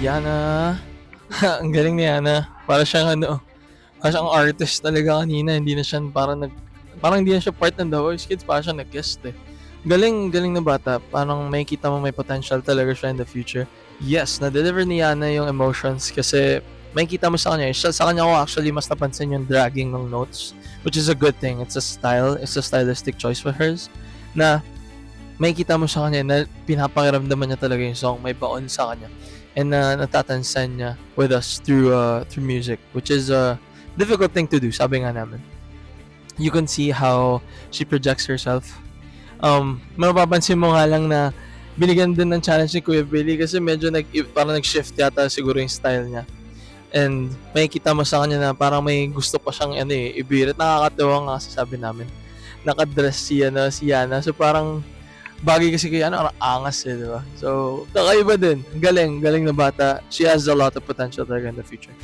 Yana. Ang galing ni Yana. Para siyang artist talaga kanina. Hindi na siya parang hindi na siya part ng The Voice Kids. Parang siya nag-guest eh. Galing na bata. Parang makikita mo may potential talaga siya in the future. Yes, na-deliver ni Yana yung emotions kasi makikita mo sa kanya. Sa kanya ko actually mas napansin yung dragging ng notes, which is a good thing. It's a style. It's a stylistic choice for hers na makikita mo sa kanya na pinapakiramdaman niya talaga yung song. May baon sa kanya. And natatansan niya with us through music, which is a difficult thing to do, sabi nga namin. You can see how she projects herself. Mapapansin mo nga lang na binigyan din ng challenge ni Kuya Billy kasi medyo parang nag-shift yata siguro yung style niya. And makikita mo sa kanya na parang may gusto pa siyang ibirit. Nakakatawa nga sabi namin. Nakadress si Yana. So parang bagay kasi kay ang angas di ba? So kakaiba din. Galing na bata. She has a lot of potential talaga in the future.